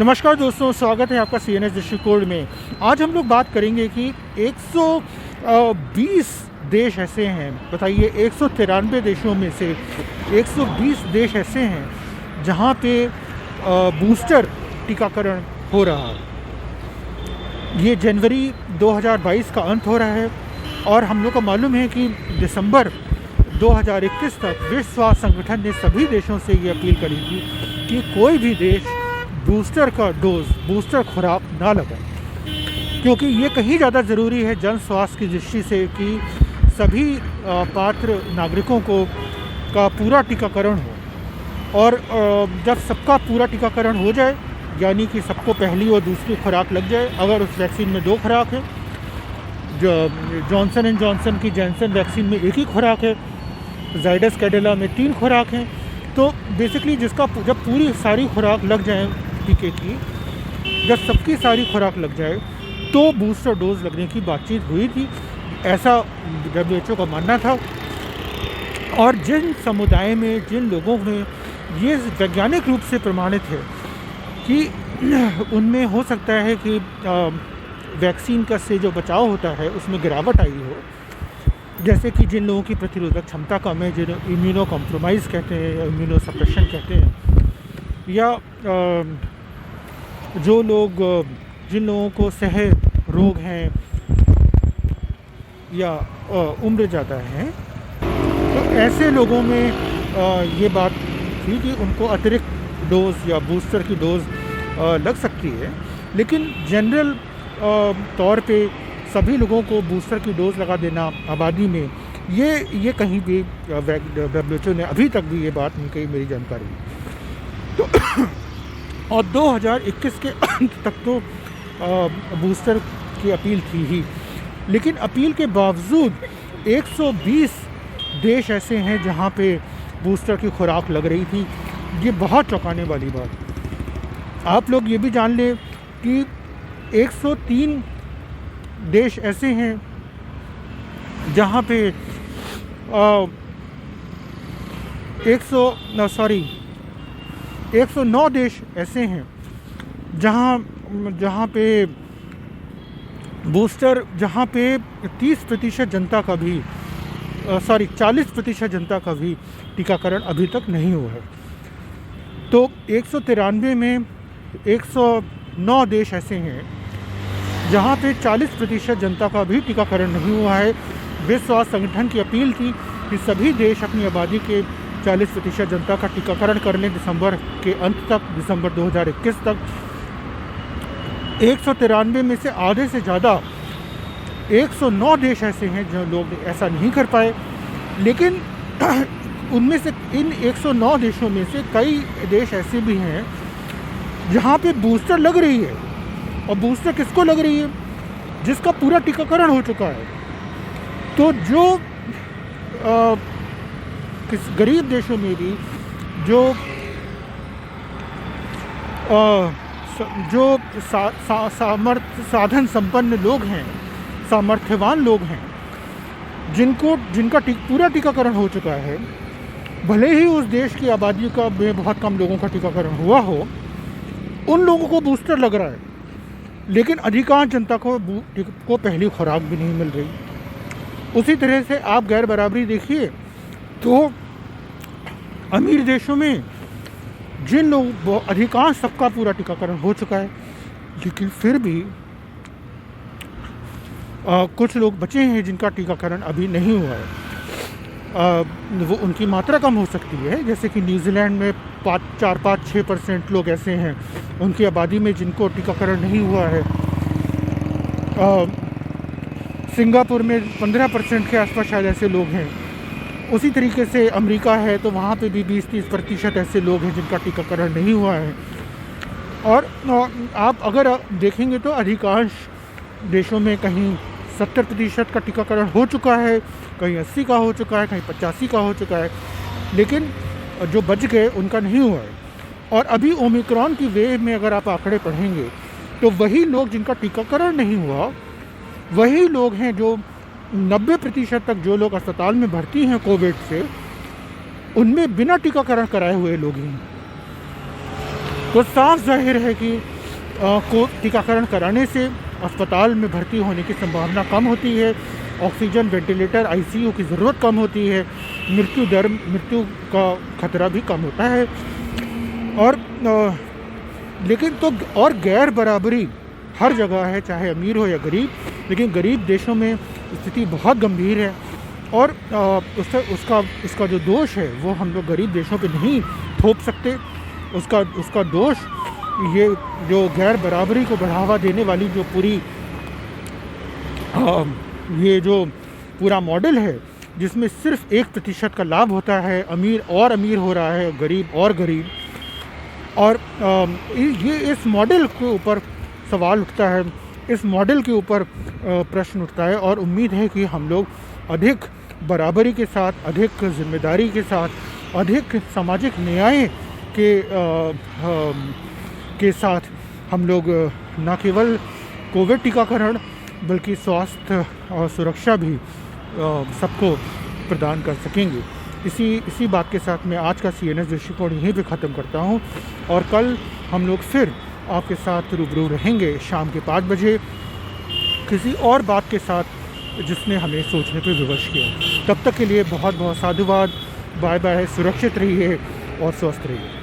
नमस्कार दोस्तों, स्वागत है आपका CNS दृष्टिकोण में। आज हम लोग बात करेंगे कि 120 देश ऐसे हैं, बताइए 193 देशों में से 120 देश ऐसे हैं जहां पे बूस्टर टीकाकरण हो रहा है। ये जनवरी 2022 का अंत हो रहा है और हम लोग को मालूम है कि दिसंबर 2021 तक विश्व स्वास्थ्य संगठन ने सभी देशों से ये अपील करी थी कि कोई भी देश बूस्टर का डोज, बूस्टर खुराक ना लगाए, क्योंकि ये कहीं ज़्यादा ज़रूरी है जन स्वास्थ्य की दृष्टि से कि सभी पात्र नागरिकों का पूरा टीकाकरण हो। और जब सबका पूरा टीकाकरण हो जाए, यानी कि सबको पहली और दूसरी खुराक लग जाए, अगर उस वैक्सीन में 2 खुराक है, जॉनसन एंड जॉनसन की जैनसन वैक्सीन में 1 ही खुराक है, जाइडस कैडिला में 3 खुराक हैं, तो बेसिकली जिसका जब पूरी सारी खुराक लग जाए टीके की, जब सबकी सारी खुराक लग जाए तो बूस्टर डोज लगने की बातचीत हुई थी, ऐसा WHO का मानना था। और जिन समुदाय में, जिन लोगों में ये वैज्ञानिक रूप से प्रमाणित है कि उनमें हो सकता है कि वैक्सीन का से जो बचाव होता है उसमें गिरावट आई हो, जैसे कि जिन लोगों की प्रतिरोधक क्षमता कम है, जिन्हें इम्यूनो कॉम्प्रोमाइज़ कहते हैं या इम्यूनो सप्रेशन कहते हैं, या जो लोग, जिन लोगों को सह रोग हैं या उम्र ज़्यादा है, तो ऐसे लोगों में ये बात थी कि उनको अतिरिक्त डोज या बूस्टर की डोज लग सकती है। लेकिन जनरल तौर पे सभी लोगों को बूस्टर की डोज लगा देना आबादी में, ये कहीं भी WHO ने अभी तक भी ये बात नहीं कही, मेरी जानकारी में। तो और 2021 के अंत तक तो बूस्टर की अपील थी ही, लेकिन अपील के बावजूद 120 देश ऐसे हैं जहां पे बूस्टर की खुराक लग रही थी। ये बहुत चौंकाने वाली बात। आप लोग ये भी जान लें कि 103 देश ऐसे हैं जहाँ पे 109 देश ऐसे हैं जहाँ पे बूस्टर, जहाँ पे 30% जनता का भी 40% जनता का भी टीकाकरण अभी तक नहीं हुआ है। तो 193 में 109 देश ऐसे हैं जहाँ पे 40% जनता का भी टीकाकरण नहीं हुआ है। विश्व स्वास्थ्य संगठन की अपील थी कि सभी देश अपनी आबादी के 40% जनता का टीकाकरण कर लें दिसंबर के अंत तक, दिसंबर 2021 तक। 193 में से आधे से ज़्यादा 109 देश ऐसे हैं जो लोग ऐसा नहीं कर पाए। लेकिन उनमें से, इन 109 देशों में से कई देश ऐसे भी हैं जहाँ पे बूस्टर लग रही है। और बूस्टर किसको लग रही है? जिसका पूरा टीकाकरण हो चुका है। तो जो किस गरीब देशों में भी जो साधन संपन्न लोग हैं, सामर्थ्यवान लोग हैं, जिनका पूरा टीकाकरण हो चुका है, भले ही उस देश की आबादी का में बहुत कम लोगों का टीकाकरण हुआ हो, उन लोगों को बूस्टर लग रहा है, लेकिन अधिकांश जनता को पहली खुराक भी नहीं मिल रही। उसी तरह से आप गैर बराबरी देखिए तो अमीर देशों में जिन लोग, अधिकांश सबका पूरा टीकाकरण हो चुका है, लेकिन फिर भी कुछ लोग बचे हैं जिनका टीकाकरण अभी नहीं हुआ है। वो उनकी मात्रा कम हो सकती है, जैसे कि न्यूजीलैंड में 4-5-6% लोग ऐसे हैं उनकी आबादी में जिनको टीकाकरण नहीं हुआ है। सिंगापुर में 15% के आसपास शायद ऐसे लोग हैं। उसी तरीके से अमेरिका है तो वहाँ पे भी 20-30% ऐसे लोग हैं जिनका टीकाकरण नहीं हुआ है। और आप अगर देखेंगे तो अधिकांश देशों में कहीं 70% का टीकाकरण हो चुका है, कहीं 80 का हो चुका है, कहीं 85 का हो चुका है, लेकिन जो बच गए उनका नहीं हुआ है। और अभी ओमिक्रॉन की वेव में अगर आप आंकड़े पढ़ेंगे तो वही लोग जिनका टीकाकरण नहीं हुआ, वही लोग हैं जो 90% तक जो लोग अस्पताल में भर्ती हैं कोविड से, उनमें बिना टीकाकरण कराए हुए लोग हैं। तो साफ जाहिर है कि को टीकाकरण कराने से अस्पताल में भर्ती होने की संभावना कम होती है, ऑक्सीजन, वेंटिलेटर, आईसीयू की ज़रूरत कम होती है, मृत्यु का खतरा भी कम होता है। और लेकिन तो और गैर बराबरी हर जगह है, चाहे अमीर हो या गरीब, लेकिन गरीब देशों में स्थिति बहुत गंभीर है। और उसका जो दोष है वो हम लोग गरीब देशों पे नहीं थोप सकते। उसका दोष ये जो गैर बराबरी को बढ़ावा देने वाली जो ये जो पूरा मॉडल है, जिसमें सिर्फ 1% का लाभ होता है, अमीर और अमीर हो रहा है, गरीब और गरीब। और ये इस मॉडल के ऊपर सवाल उठता है, इस मॉडल के ऊपर प्रश्न उठता है। और उम्मीद है कि हम लोग अधिक बराबरी के साथ, अधिक जिम्मेदारी के साथ, अधिक सामाजिक न्याय के साथ हम लोग न केवल कोविड टीकाकरण बल्कि स्वास्थ्य और सुरक्षा भी सबको प्रदान कर सकेंगे। इसी बात के साथ मैं आज का CNS दृष्टिकोण यहीं पे ख़त्म करता हूँ, और कल हम लोग फिर आपके साथ रूबरू रहेंगे शाम के 5 बजे किसी और बात के साथ जिसने हमें सोचने पे विवश किया। तब तक के लिए बहुत बहुत साधुवाद। Bye bye. सुरक्षित रहिए और स्वस्थ रहिए।